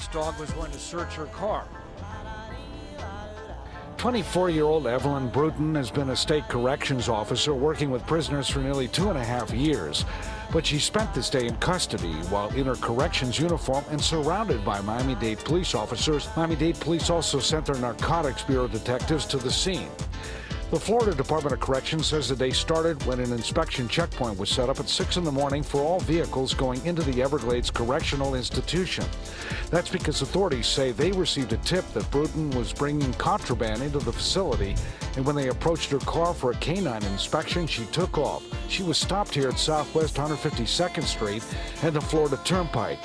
police dog was going to search her car. 24-year-old Evelyn Bruton has been a state corrections officer working with prisoners for nearly 2.5 years. But she spent this day in custody while in her corrections uniform and surrounded by Miami-Dade police officers. Miami-Dade police also sent their Narcotics Bureau detectives to the scene. The Florida Department of Corrections says the day started when an inspection checkpoint was set up at 6 in the morning for all vehicles going into the Everglades Correctional Institution. That's because authorities say they received a tip that Bruton was bringing contraband into the facility, and when they approached her car for a canine inspection, she took off. She was stopped here at Southwest 152nd Street and the Florida Turnpike.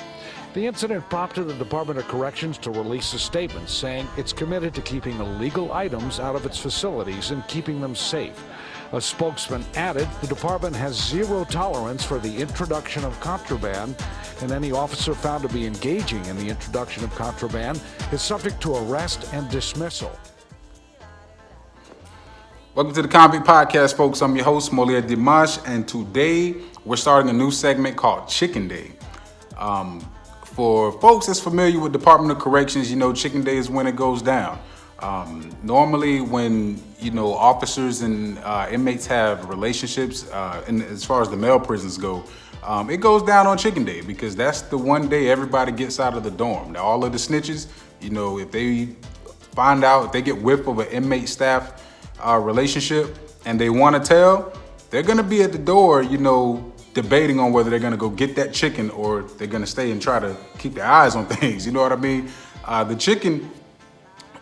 The incident prompted the Department of Corrections to release a statement saying it's committed to keeping illegal items out of its facilities and keeping them safe. A spokesman added the department has zero tolerance for the introduction of contraband, and any officer found to be engaging in the introduction of contraband is subject to arrest and dismissal. Welcome to the Convict Podcast, folks. I'm your host, Moliere Dimash, and today we're starting a new segment called Chicken Day. For folks that's familiar with Department of Corrections, you know Chicken Day is when it goes down. Normally when, officers and inmates have relationships, and as far as the male prisons go, it goes down on Chicken Day because that's the one day everybody gets out of the dorm. Now, all of the snitches, if they find out, if they get whiff of an inmate staff relationship and they want to tell, they're going to be at the door, debating on whether they're going to go get that chicken or they're going to stay and try to keep their eyes on things. You know what I mean? The chicken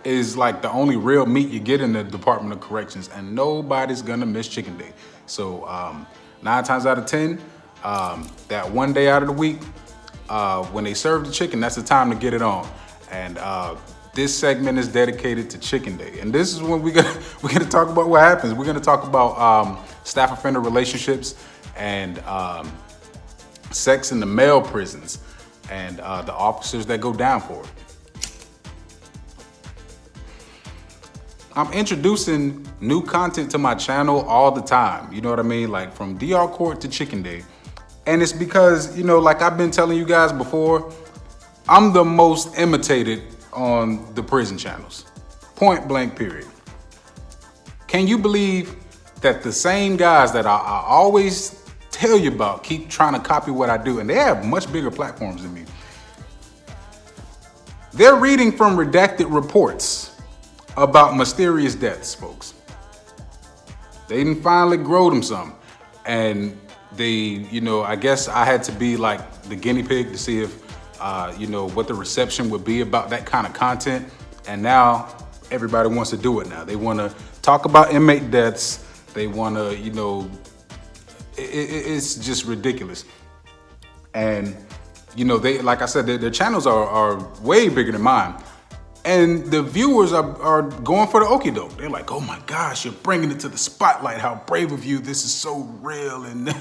is like the only real meat you get in the Department of Corrections, and nobody's going to miss Chicken Day. So 9 times out of 10, that one day out of the week, when they serve the chicken, that's the time to get it on. And this segment is dedicated to Chicken Day. And this is when we're gonna talk about what happens. We're going to talk about staff offender relationships and sex in the male prisons and the officers that go down for it. I'm introducing new content to my channel all the time. You know what I mean? Like from DR Court to Chicken Day. And it's because, like I've been telling you guys before, I'm the most imitated on the prison channels. Point blank, period. Can you believe that the same guys that I always tell you about keep trying to copy what I do, and they have much bigger platforms than me? They're reading from redacted reports about mysterious deaths, folks. They didn't finally grow them some. And they, I guess I had to be like the guinea pig to see if, what the reception would be about that kind of content. And now everybody wants to do it now. They want to talk about inmate deaths. They want to, it's just ridiculous. And, they, like I said, their channels are way bigger than mine. And the viewers are going for the okie doke. They're like, oh my gosh, you're bringing it to the spotlight. How brave of you. This is so real and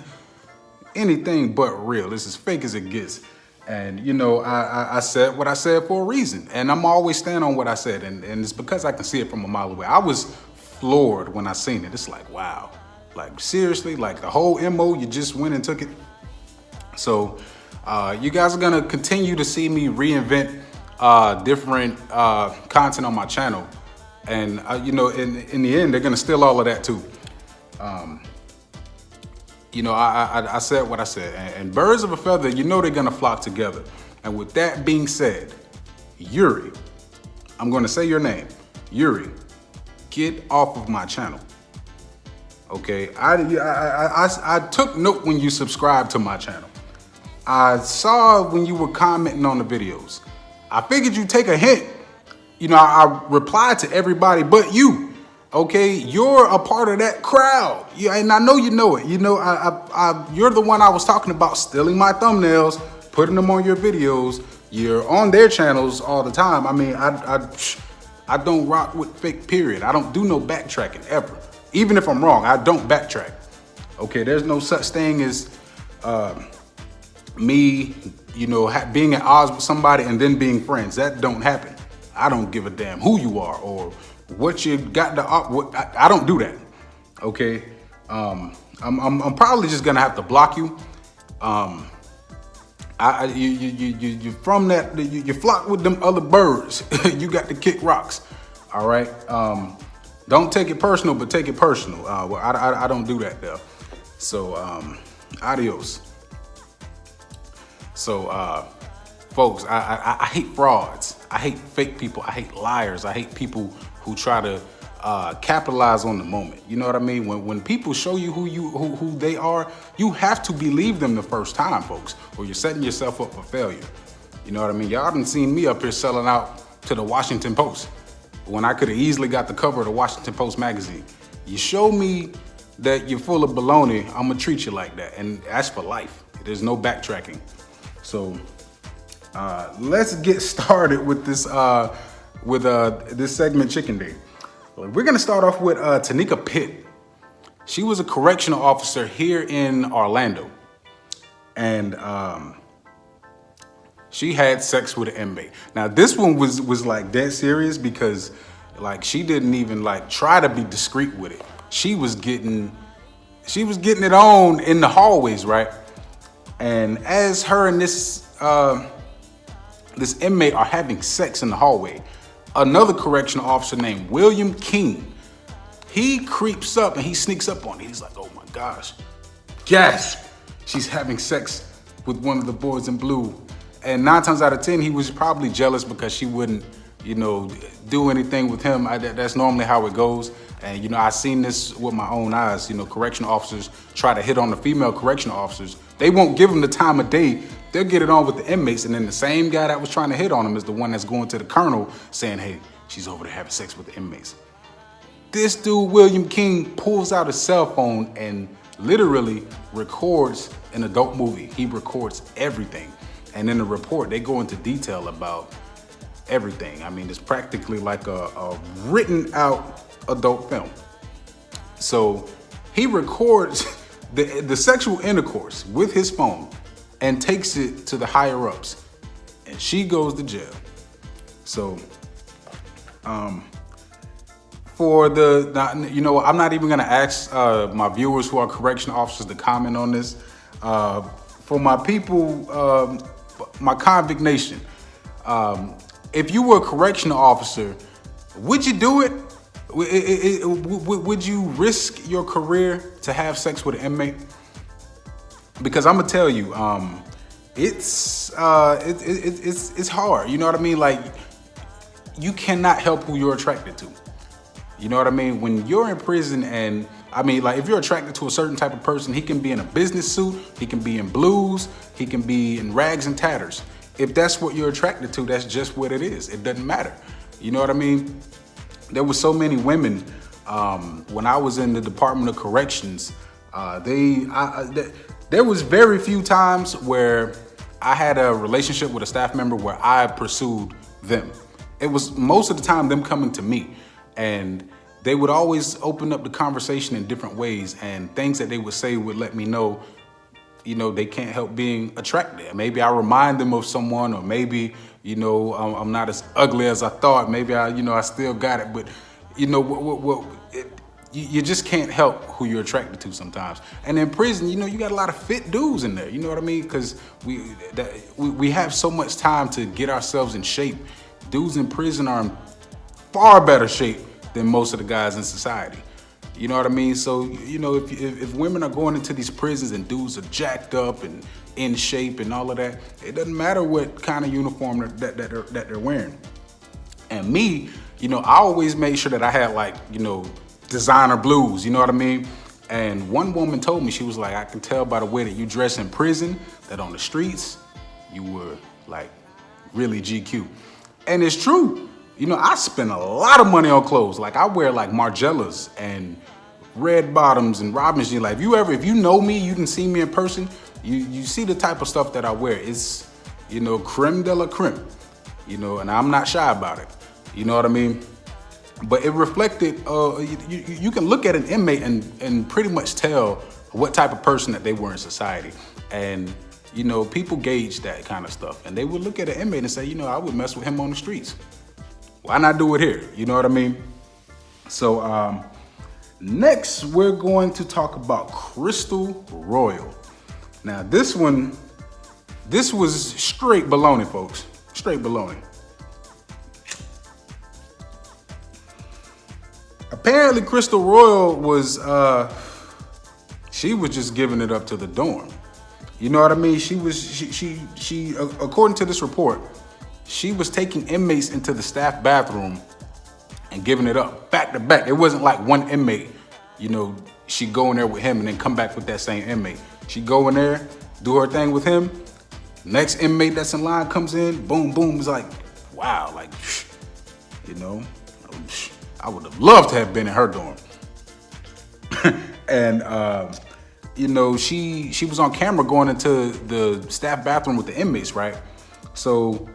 anything but real. It's as fake as it gets. And, I said what I said for a reason. And I'm always standing on what I said. And it's because I can see it from a mile away. I was floored when I seen it. It's like, wow. Like, seriously? Like, the whole MO, you just went and took it? So, you guys are going to continue to see me reinvent different content on my channel. And, in the end, they're going to steal all of that, too. I said what I said. And birds of a feather, they're going to flock together. And with that being said, Yuri, I'm going to say your name. Yuri, get off of my channel. Okay? I took note when you subscribed to my channel. I saw when you were commenting on the videos. I figured you'd take a hint. I replied to everybody but you. Okay, you're a part of that crowd. Yeah, and I know you know it. You're the one I was talking about stealing my thumbnails, putting them on your videos. You're on their channels all the time. I mean, I don't rock with fake, period. I don't do no backtracking ever. Even if I'm wrong, I don't backtrack. Okay, there's no such thing as me, being at odds with somebody and then being friends. That don't happen. I don't give a damn who you are or what you got to. I don't do that. Okay, I'm probably just gonna have to block you. You from that, you flock with them other birds. You got to kick rocks. All right. Don't take it personal, but take it personal. Well, I don't do that though. So, adios. So, folks, I hate frauds. I hate fake people. I hate liars. I hate people who try to capitalize on the moment. You know what I mean? When people show you who they are, you have to believe them the first time, folks, or you're setting yourself up for failure. You know what I mean? Y'all done seen me up here selling out to the Washington Post when I could have easily got the cover of the Washington Post magazine. You show me that you're full of baloney, I'm gonna treat you like that, and that's for life. There's no backtracking. So let's get started with this this segment, Chicken Day. We're gonna start off with Tanika Pitt. She was a correctional officer here in Orlando, and she had sex with an inmate. Now this one was like dead serious because like she didn't even like try to be discreet with it. She was getting it on in the hallways, right? And as her and this inmate are having sex in the hallway, another correctional officer named William King, he creeps up and he sneaks up on her. He's like, oh my gosh, gasp, she's having sex with one of the boys in blue. And 9 times out of 10, he was probably jealous because she wouldn't, do anything with him. That's normally how it goes. And, I seen this with my own eyes. Correctional officers try to hit on the female correctional officers. They won't give them the time of day. They'll get it on with the inmates. And then the same guy that was trying to hit on him is the one that's going to the colonel saying, hey, she's over there having sex with the inmates. This dude, William King, pulls out his cell phone and literally records an adult movie. He records everything. And in the report, they go into detail about everything. I mean, it's practically like a written out adult film. So he records the sexual intercourse with his phone and takes it to the higher ups, and she goes to jail. So for I'm not even gonna ask my viewers who are correctional officers to comment on this. For my people, my convict nation, if you were a correctional officer, would you do it? Would you risk your career to have sex with an inmate? Because I'm gonna tell you, it's hard. You know what I mean? Like, you cannot help who you're attracted to. You know what I mean? When you're in prison, and I mean, like, if you're attracted to a certain type of person, he can be in a business suit, he can be in blues, he can be in rags and tatters. If that's what you're attracted to, that's just what it is. It doesn't matter. You know what I mean? There were so many women when I was in the Department of Corrections. There was very few times where I had a relationship with a staff member where I pursued them. It was most of the time them coming to me, and they would always open up the conversation in different ways, and things that they would say would let me know, they can't help being attracted. Maybe I remind them of someone, or maybe, I'm not as ugly as I thought. Maybe I still got it, but you just can't help who you're attracted to sometimes. And in prison, you got a lot of fit dudes in there. You know what I mean? Because we have so much time to get ourselves in shape. Dudes in prison are in far better shape than most of the guys in society. You know what I mean? So, if women are going into these prisons and dudes are jacked up and in shape and all of that, it doesn't matter what kind of uniform that they're wearing. And me, I always made sure that I had designer blues, you know what I mean? And one woman told me, she was like, I can tell by the way that you dress in prison that on the streets, you were like really GQ. And it's true. I spend a lot of money on clothes. Like, I wear like Margielas and red bottoms and Robin's jeans. Like, if you know me, you can see me in person, you see the type of stuff that I wear. It's, creme de la creme, and I'm not shy about it. You know what I mean? But it reflected, you can look at an inmate and pretty much tell what type of person that they were in society. And, people gauge that kind of stuff. And they would look at an inmate and say, I would mess with him on the streets. Why not do it here? You know what I mean? So next, we're going to talk about Crystal Royal. Now, this one This was straight baloney, folks. Straight baloney. Apparently, Crystal Royal was, she was just giving it up to the dorm. You know what I mean? She according to this report, she was taking inmates into the staff bathroom and giving it up back to back. It wasn't like one inmate, you know, she go in there with him and then come back with that same inmate. She go in there, do her thing with him. Next inmate that's in line comes in, boom, boom. It's like, wow, like, you know, I would have loved to have been in her dorm. And, you know, she was on camera going into the staff bathroom with the inmates, right? So,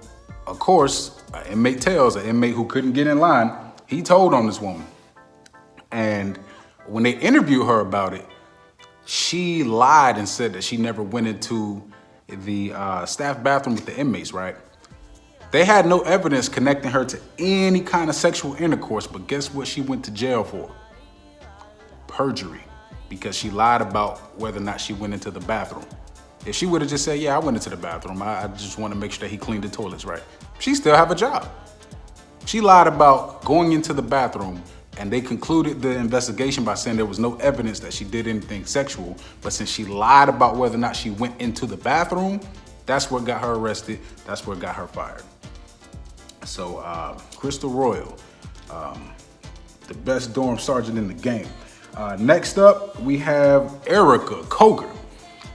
of course, an inmate tells an inmate who couldn't get in line, he told on this woman. And when they interviewed her about it, she lied and said that she never went into the staff bathroom with the inmates, right? They had no evidence connecting her to any kind of sexual intercourse, but guess what she went to jail for? Perjury, because she lied about whether or not she went into the bathroom. If she would have just said, yeah, I went into the bathroom, I just want to make sure that he cleaned the toilets, right? She still have a job. She lied about going into the bathroom, and they concluded the investigation by saying there was no evidence that she did anything sexual. But since she lied about whether or not she went into the bathroom, that's what got her arrested. That's what got her fired. So Crystal Royal, the best dorm sergeant in the game. Next up, we have Erica Koger.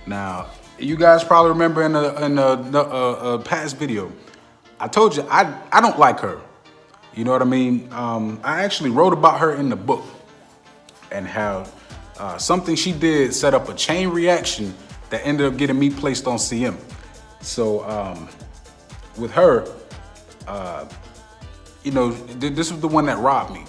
Now, you guys probably remember in a past video, I told you I don't like her. You know what I mean? I actually wrote about her in the book and how something she did set up a chain reaction that ended up getting me placed on CM. So with her, you know, this was the one that robbed me.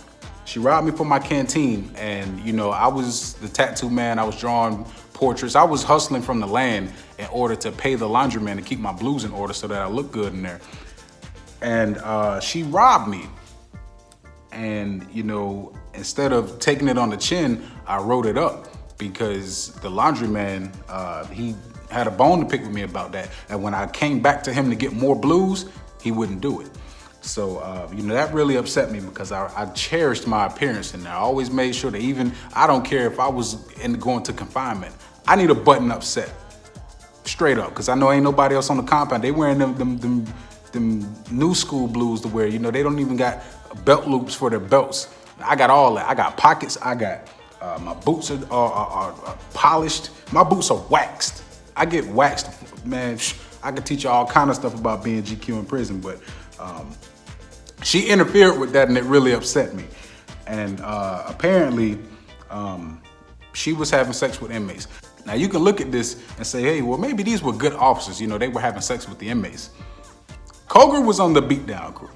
She robbed me from my canteen, and you know, I was the tattoo man. I was drawing portraits. I was hustling from the land in order to pay the laundryman to keep my blues in order so that I look good in there. And she robbed me. And, you know, instead of taking it on the chin, I wrote it up because the laundryman, he had a bone to pick with me about that. And when I came back to him to get more blues, he wouldn't do it. So, you know, that really upset me because I cherished my appearance in there. I always made sure that even, I don't care if I was going to confinement, I need a button-up set, straight up, because I know ain't nobody else on the compound. They wearing them new school blues to wear. You know, they don't even got belt loops for their belts. I got all that. I got pockets. I got my boots are polished. My boots are waxed. I get waxed, man. I could teach you all kind of stuff about being GQ in prison, but she interfered with that, and it really upset me. And apparently, she was having sex with inmates. Now you can look at this and say, hey, well, maybe these were good officers. You know, they were having sex with the inmates. Koger was on the beatdown crew.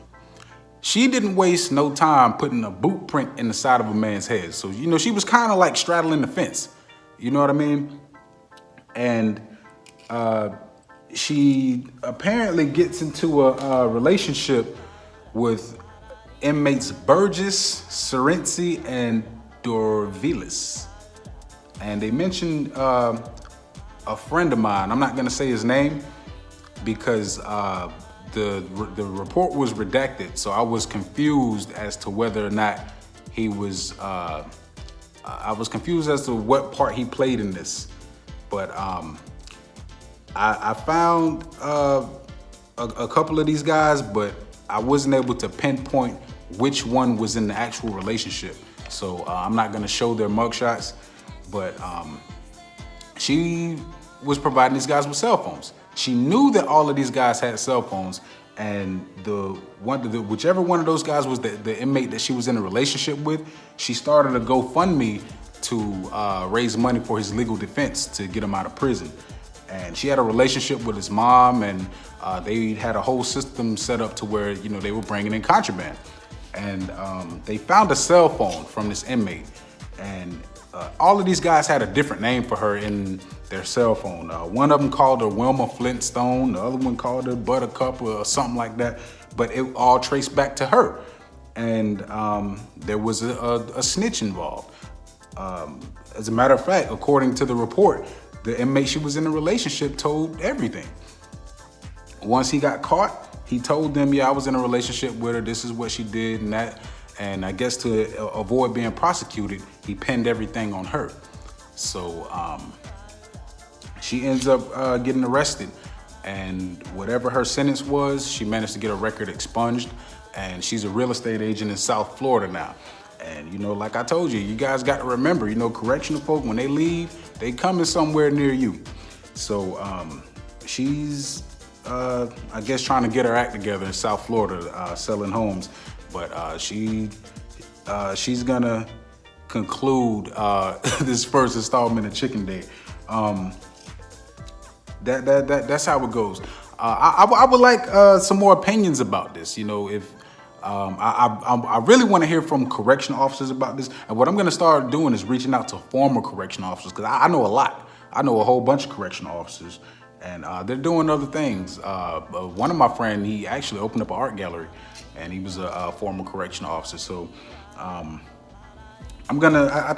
She didn't waste no time putting a boot print in the side of a man's head. So, you know, she was kind of like straddling the fence. You know what I mean? And she apparently gets into a relationship with inmates Burgess, Cerency, and Dorvilis. And they mentioned a friend of mine. I'm not going to say his name because the report was redacted, so I was confused as to whether or not he was. I was confused as to what part he played in this, but I found a couple of these guys, but I wasn't able to pinpoint which one was in the actual relationship. So I'm not going to show their mugshots, but she was providing these guys with cell phones. She knew that all of these guys had cell phones, and whichever one of those guys was the inmate that she was in a relationship with, she started a GoFundMe to raise money for his legal defense to get him out of prison. And she had a relationship with his mom, and they had a whole system set up to where, you know, they were bringing in contraband. And they found a cell phone from this inmate, and all of these guys had a different name for her in their cell phone. One of them called her Wilma Flintstone, the other one called her Buttercup or something like that, but it all traced back to her. And there was a snitch involved. As a matter of fact, according to the report, the inmate she was in a relationship told everything. once he got caught, he told them, yeah, I was in a relationship with her. This is what she did and that. And I guess to avoid being prosecuted, he pinned everything on her. So she ends up getting arrested. And whatever her sentence was, she managed to get her record expunged. And she's a real estate agent in South Florida now. And, you know, like I told you, you guys got to remember, you know, correctional folk, when they leave, they coming somewhere near you. So she's, I guess, trying to get her act together in South Florida, selling homes. But she's gonna conclude this first installment of Chicken Day. That's how it goes. I would like some more opinions about this. You know, if I really want to hear from correctional officers about this. And what I'm going to start doing is reaching out to former correctional officers, because I know a lot. I know a whole bunch of correctional officers, and they're doing other things. One of my friends, he actually opened up an art gallery, and he was a former correctional officer. So I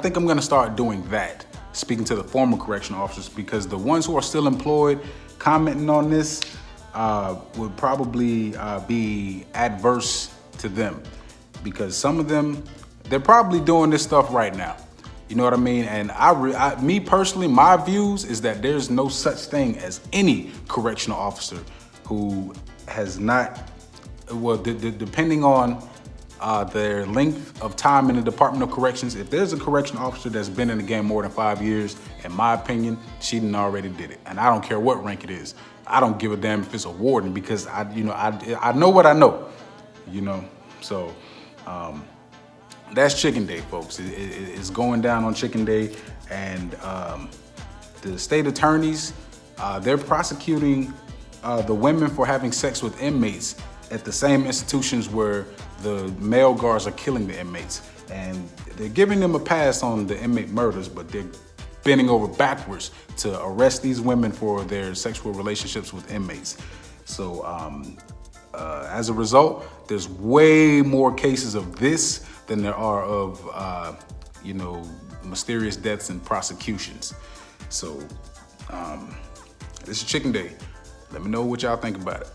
think I'm gonna start doing that, speaking to the former correctional officers, because the ones who are still employed, commenting on this would probably be adverse to them, because some of them, they're probably doing this stuff right now. You know what I mean? And me personally, my views is that there's no such thing as any correctional officer who has not, well, depending on their length of time in the Department of Corrections, if there's a correctional officer that's been in the game more than 5 years, in my opinion, she done already did it. And I don't care what rank it is. I don't give a damn if it's a warden, because I know what I know, you know? So that's Chicken Day, folks. It's going down on Chicken Day, and the state attorneys, they're prosecuting the women for having sex with inmates at the same institutions where the male guards are killing the inmates. And they're giving them a pass on the inmate murders, but they're bending over backwards to arrest these women for their sexual relationships with inmates. So as a result, there's way more cases of this than there are of, mysterious deaths and prosecutions. So this is Chicken Day. Let me know what y'all think about it.